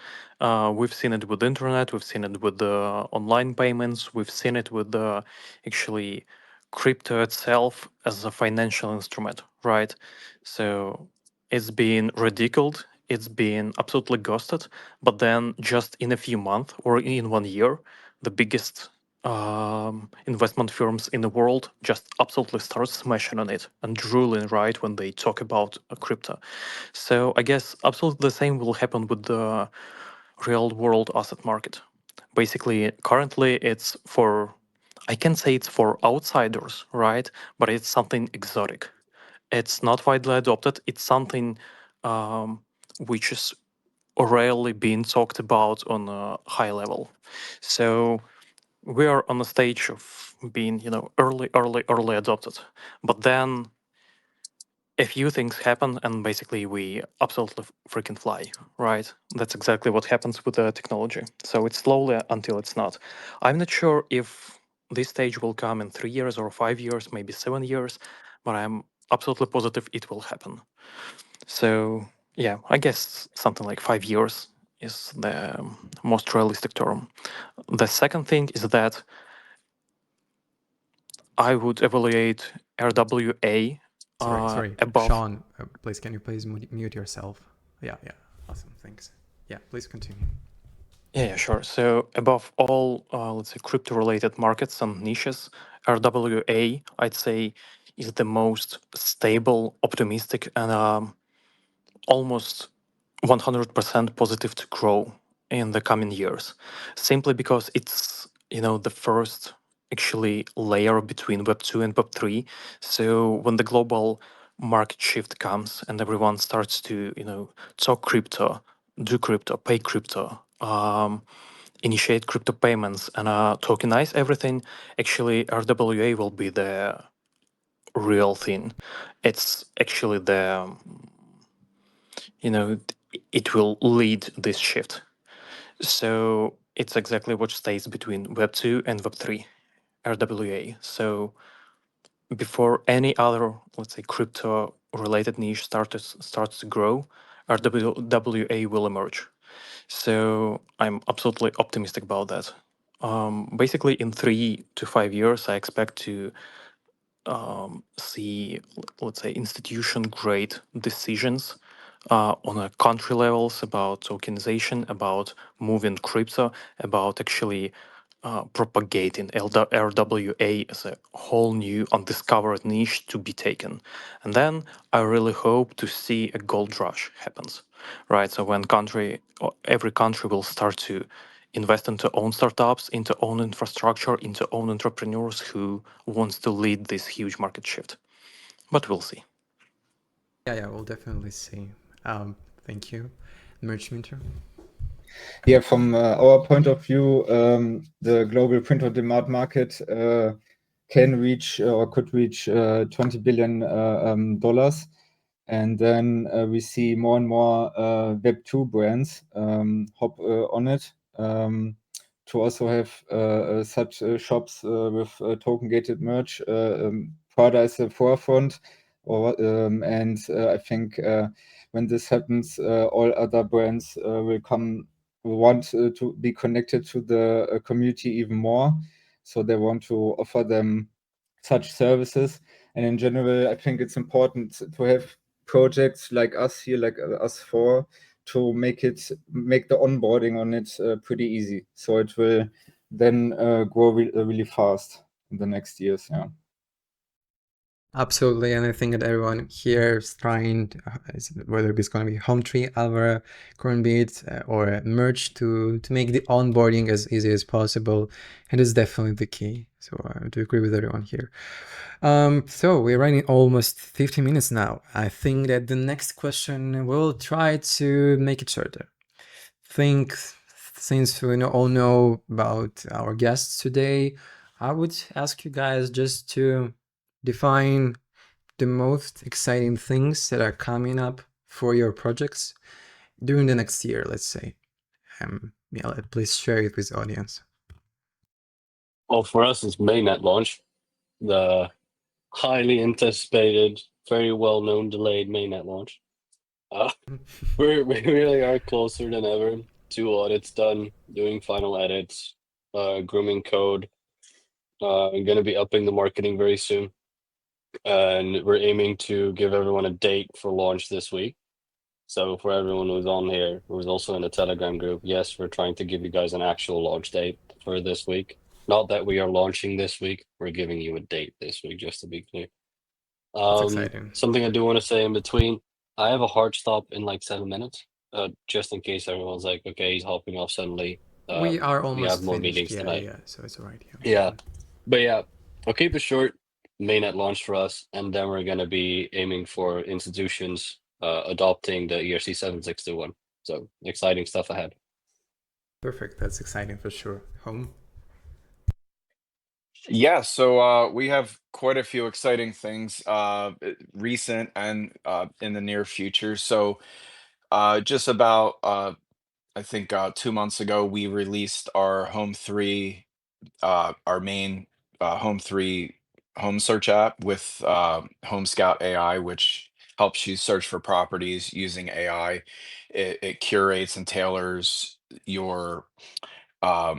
S4: We've seen it with internet, we've seen it with the online payments, we've seen it with the actually crypto itself as a financial instrument, right? So it's been ridiculed, it's been absolutely ghosted, but then just in a few months or in 1 year, the biggest investment firms in the world just absolutely start smashing on it and drooling right when they talk about crypto. So I guess absolutely the same will happen with the real world asset market. Basically, currently it's for, I can say it's for outsiders, right? But it's something exotic. It's not widely adopted. It's something which is rarely being talked about on a high level. So we are on a stage of being, early adopted. But then a few things happen and basically we absolutely freaking fly, right? That's exactly what happens with the technology. So it's slowly until it's not. I'm not sure if this stage will come in 3 years or 5 years, maybe 7 years, but I'm absolutely positive it will happen. So yeah, I guess something like 5 years is the most realistic term. The second thing is that I would evaluate RWA
S1: Sorry,
S4: above.
S1: Sean, please, can you please mute yourself? Yeah, awesome, thanks. Yeah, please continue.
S4: Yeah, sure. So above all, let's say crypto-related markets and niches, RWA, I'd say, is the most stable, optimistic, and almost 100% positive to grow in the coming years, simply because it's the first actually layer between Web 2 and Web 3. So when the global market shift comes and everyone starts to talk crypto, do crypto, pay crypto, initiate crypto payments, and tokenize everything, actually RWA will be the real thing. It's actually the it will lead this shift. So it's exactly what stays between Web 2 and Web 3, RWA. So before any other, let's say, crypto related niche starts to grow, RWA will emerge. So I'm absolutely optimistic about that. Basically, in 3 to 5 years, I expect to see, let's say, institution grade decisions on a country levels about tokenization, about moving crypto, about actually propagating RWA as a whole new undiscovered niche to be taken. And then I really hope to see a gold rush happens, right? So when every country will start to invest into own startups, into own infrastructure, into own entrepreneurs who wants to lead this huge market shift. But we'll see.
S1: Yeah, we'll definitely see. Thank you. Merch Minter?
S6: Yeah, from our point of view, the global print on demand market can reach or could reach $20 billion. And then we see more and more Web2 brands hop on it to also have such shops with token gated merch. Prada is the forefront, and I think when this happens, all other brands will want to be connected to the community even more. So they want to offer them such services. And in general, I think it's important to have projects like us here, like us four, to make the onboarding on it pretty easy. So it will then grow really fast in the next years. Yeah.
S1: Absolutely, and I think that everyone here is trying, whether it's going to be Home3, Alvara, Cornbit, or Merch, to make the onboarding as easy as possible, and it's definitely the key. So I do agree with everyone here. So we're running almost 50 minutes now. I think that the next question, we'll try to make it shorter. Since we all know about our guests today, I would ask you guys just to define the most exciting things that are coming up for your projects during the next year, let's say. Please share it with the audience.
S3: Well, for us, it's mainnet launch, the highly anticipated, very well-known delayed mainnet launch. We really are closer than ever. 2 audits done, doing final edits, grooming code. I'm going to be upping the marketing very soon. And we're aiming to give everyone a date for launch this week. So for everyone who's on here, who's also in the Telegram group, yes, we're trying to give you guys an actual launch date for this week. Not that we are launching this week, we're giving you a date this week, just to be clear.
S1: That's exciting.
S3: Something I do want to say in between, I have a hard stop in like 7 minutes, just in case everyone's like, okay, he's hopping off suddenly.
S1: We are
S3: We
S1: almost
S3: have more
S1: finished.
S3: meetings tonight.
S1: Yeah, so it's all right.
S3: Yeah, but yeah, I'll keep it short. Mainnet launch for us, and then we're going to be aiming for institutions adopting the ERC 7621. So exciting stuff ahead.
S1: Perfect. That's exciting for sure. Home?
S2: Yeah, so we have quite a few exciting things, recent and in the near future. So just about, I think 2 months ago, we released our Home3, our main Home3 home search app with Home Scout AI, which helps you search for properties using AI. It curates and tailors your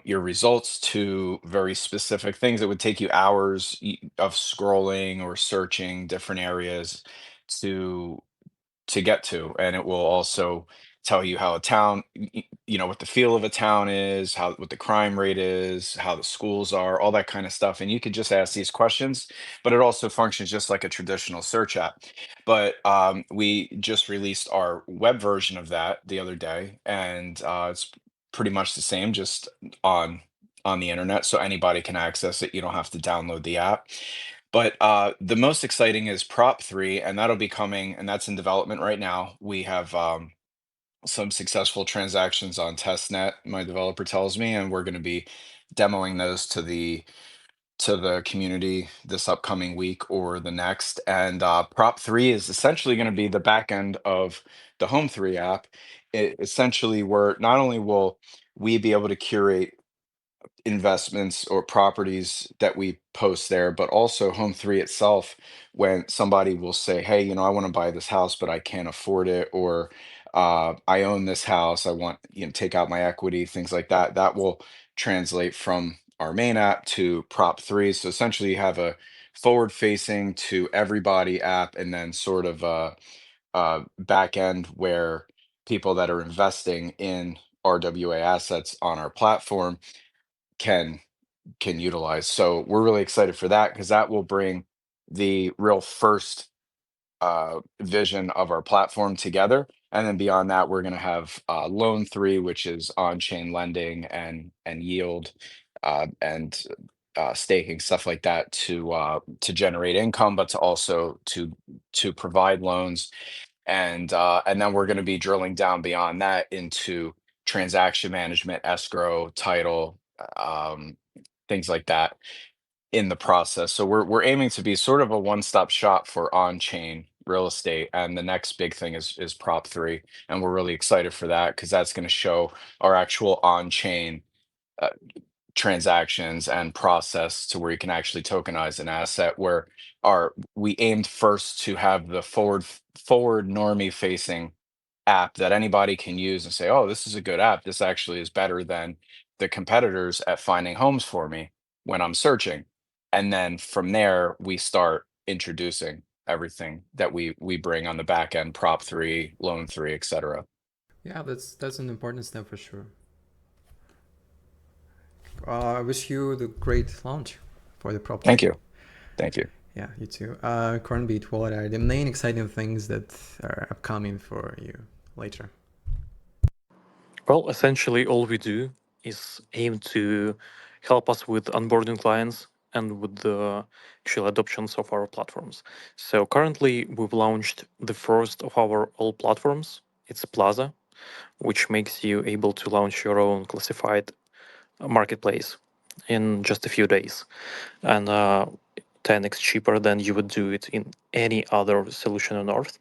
S2: results to very specific things that would take you hours of scrolling or searching different areas to get to, and it will also tell you how a town, what the feel of a town is, how what the crime rate is, how the schools are, all that kind of stuff. And you could just ask these questions, but it also functions just like a traditional search app. But we just released our web version of that the other day, and it's pretty much the same, just on the internet, so anybody can access it. You don't have to download the app. But the most exciting is Prop 3, and that'll be coming, and that's in development right now. We have some successful transactions on testnet, my developer tells me, and we're going to be demoing those to the community this upcoming week or the next. And Prop 3 is essentially going to be the back end of the Home 3 app. It essentially, where not only will we be able to curate investments or properties that we post there, but also Home 3 itself, when somebody will say, hey, I want to buy this house, but I can't afford it, or I own this house, I want, take out my equity, things like that, that will translate from our main app to Prop 3. So essentially you have a forward facing to everybody app, and then sort of a back end where people that are investing in RWA assets on our platform can utilize. So we're really excited for that, because that will bring the real first vision of our platform together. And then beyond that, we're going to have Loan 3, which is on-chain lending and yield, and staking, stuff like that, to generate income, but to also to provide loans. And then we're going to be drilling down beyond that into transaction management, escrow, title, things like that in the process. So we're aiming to be sort of a one-stop shop for on-chain real estate. And the next big thing is Prop 3. And we're really excited for that, because that's going to show our actual on-chain uh, transactions and process, to where you can actually tokenize an asset, where we aimed first to have the forward normie facing app that anybody can use and say, oh, this is a good app, this actually is better than the competitors at finding homes for me when I'm searching. And then from there we start introducing everything that we bring on the back end: Prop 3, Loan 3, etc.
S1: Yeah, that's an important step for sure. I wish you the great launch for the Prop
S2: Thank
S1: 3.
S2: you. Thank you.
S1: Yeah, you too. Cornbit, what are the main exciting things that are upcoming for you later?
S4: Well, essentially, all we do is aim to help us with onboarding clients and with the actual adoptions of our platforms. So currently, we've launched the first of our all platforms. It's Plaza, which makes you able to launch your own classified marketplace in just a few days, and 10x cheaper than you would do it in any other solution on Earth,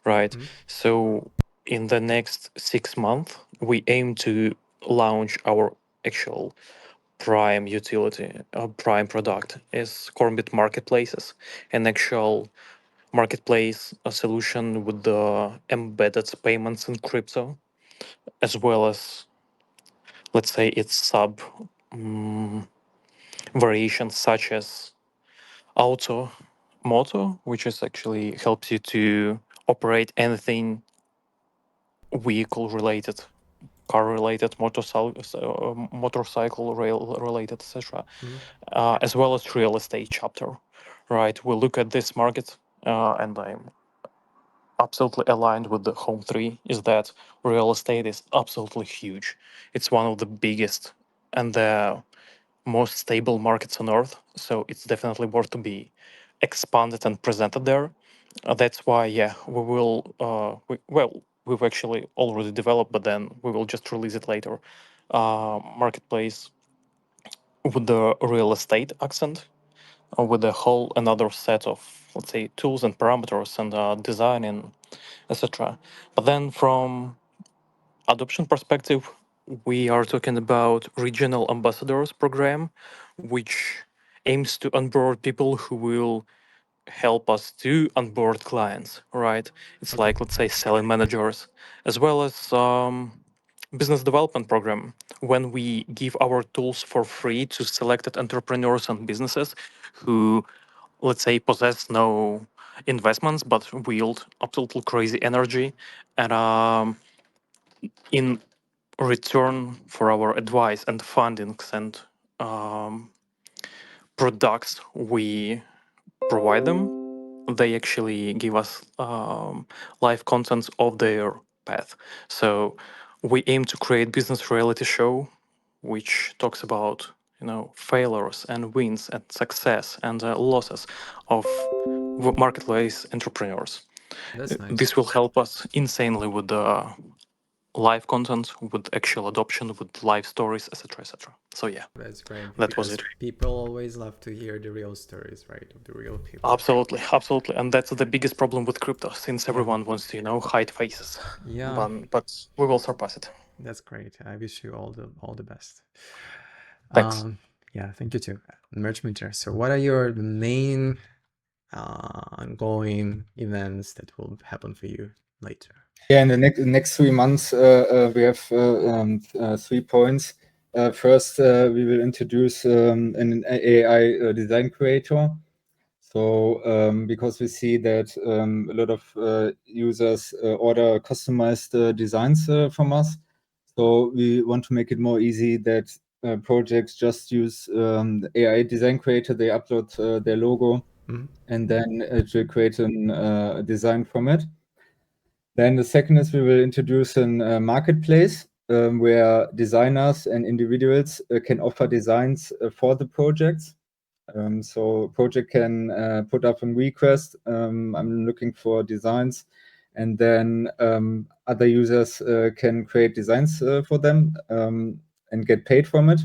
S4: right?
S1: Mm-hmm.
S4: So in the next 6 months, we aim to launch our actual prime utility, prime product is Cornbit Marketplaces, an actual marketplace, a solution with the embedded payments in crypto, as well as, let's say, its sub variations such as auto moto, which is actually helps you to operate anything vehicle related, car related, motorcycle rail related, etc.,
S1: Mm-hmm.
S4: as well as real estate chapter. Right, we look at this market, and I'm absolutely aligned with the Home 3. Is that real estate is absolutely huge. It's one of the biggest and the most stable markets on earth, so it's definitely worth to be expanded and presented there. That's why, yeah, we will. Well, we've actually already developed, but then we will just release it later. Marketplace with the real estate accent, with a whole another set of, let's say, tools and parameters and design and etc. But then from adoption perspective, we are talking about regional ambassadors program, which aims to onboard people who will help us to onboard clients, right? It's
S1: Okay.
S4: like, let's say, selling managers, as well as business development program, when we give our tools for free to selected entrepreneurs and businesses who, let's say, possess no investments but wield absolutely crazy energy, and in return for our advice and fundings and products we provide them, they actually give us live contents of their path. So we aim to create business reality show which talks about, you know, failures and wins and success and losses of marketplace entrepreneurs.
S1: That's nice.
S4: This will help us insanely with the live content, with actual adoption, with live stories, etc., etc. So yeah,
S1: That's great.
S4: that was
S1: Because
S4: it.
S1: people always love to hear the real stories, right? Of the real people.
S4: Absolutely, absolutely, and that's the biggest problem with crypto, since
S1: Yeah.
S4: everyone wants to, you know, hide faces.
S1: Yeah.
S4: But we will surpass it.
S1: That's great. I wish you all the best.
S4: Thanks.
S1: Yeah, thank you too. Merch Minter. So what are your main ongoing events that will happen for you later?
S6: Yeah, in the next 3 months, we have 3 points. First, we will introduce an AI design creator. So because we see that a lot of users order customized designs from us, so we want to make it more easy that projects just use the AI design creator. They upload their logo, and then it will create a design from it. Then the second is we will introduce a marketplace where designers and individuals can offer designs for the projects. So project can put up a request. I'm looking for designs, and then other users can create designs for them and get paid from it.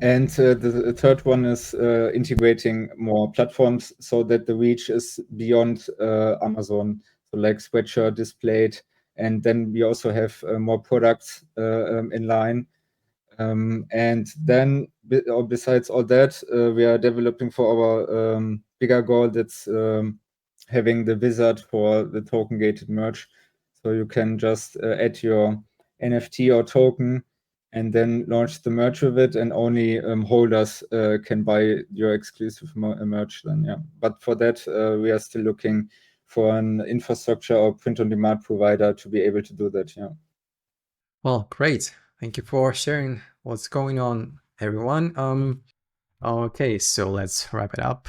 S6: And the third one is integrating more platforms so that the reach is beyond Amazon, so like Spreadshirt, Displayed, and then we also have more products in line. And then, besides all that, we are developing for our bigger goal, that's having the wizard for the token gated merch. So you can just add your NFT or token and then launch the merch with it, and only holders can buy your exclusive merch then, yeah. But for that, we are still looking for an infrastructure or print-on-demand provider to be able to do that, yeah.
S1: Well, great. Thank you for sharing what's going on, everyone. Okay, so let's wrap it up.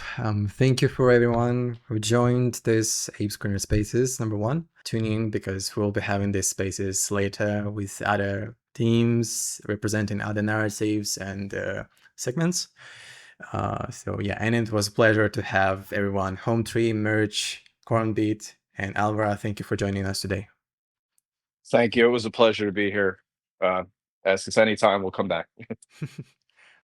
S1: Thank you for everyone who joined this apescreener Spaces #1. Tune in because we'll be having these spaces later with other teams representing other narratives and segments. So yeah, and it was a pleasure to have everyone, Home3, Merch, Cornbit, and Alvara. Thank you for joining us today.
S2: Thank you. It was a pleasure to be here. Ask us anytime. We'll come back.